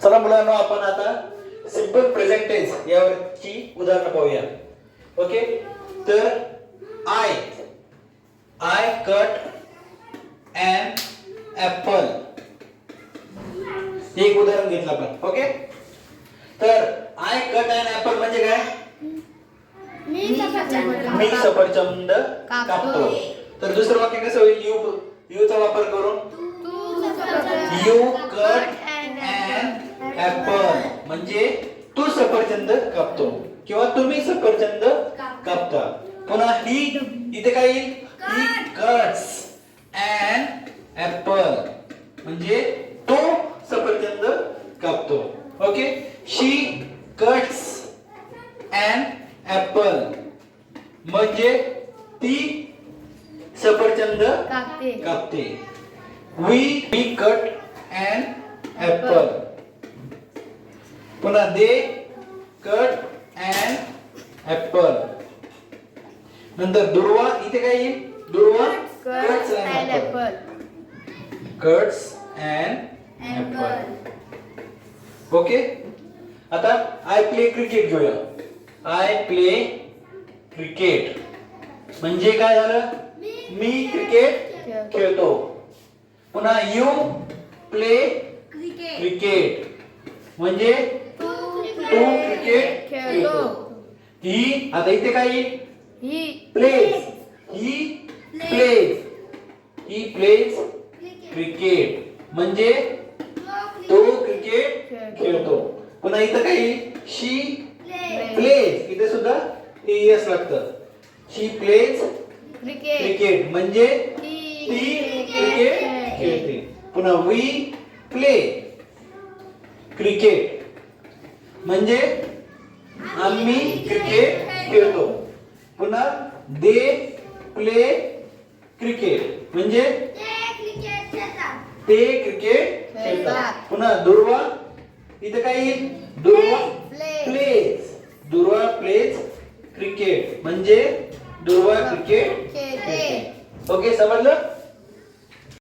चला मुलांनो, आपण आता सिंपल प्रेझेंट टेन्स यावरची उदाहरणं पाहूया. ओके, तर आय कट an apple, एक उदाहरण घेतलं आपण. ओके, तर आय कट an apple म्हणजे काय? मी सफरचंद कापतो. तर दुसरं वाक्य कसं होईल? यू चा वापर करून यू कट an apple म्हणजे तू सफरचंद कापतो किंवा तुम्ही सफरचंद कापता. पुन्हा ही इथे काय येईल? ही कट्स an apple म्हणजे तो सफरचंद कापतो. Okay, she cuts an apple म्हणजे ती सफरचंद कापते. we cut an apple. पुन्हा they cut an apple. नंतर दुर्वा इथे काय येईल? दुर्वा cuts an apple. cuts an apple. Okay, आता आय प्ले क्रिकेट घेऊया. आय प्ले क्रिकेट म्हणजे काय झालं? मी क्रिकेट खेळतो. पुन्हा यू प्ले क्रिकेट म्हणजे तू क्रिकेट खेळतो. ही आता इथे काय येईल? प्लेज. ही प्लेज क्रिकेट म्हणजे तो क्रिकेट खेळतो. पुन्हा इथं काय येईल? शी प्लेज, इथे सुद्धा एस लागतं. शी प्लेज क्रिकेट म्हणजे ती क्रिकेट खेळते. पुन्हा वी प्ले क्रिकेट म्हणजे आम्ही क्रिकेट खेळतो. पुन्हा दे प्ले क्रिकेट म्हणजे ते क्रिकेट खेळतात. पुन्हा दुर्वा इथे काय येईल? दुर्वा प्लेज क्रिकेट म्हणजे दुर्वा क्रिकेट खेळते. ओके, समजलं?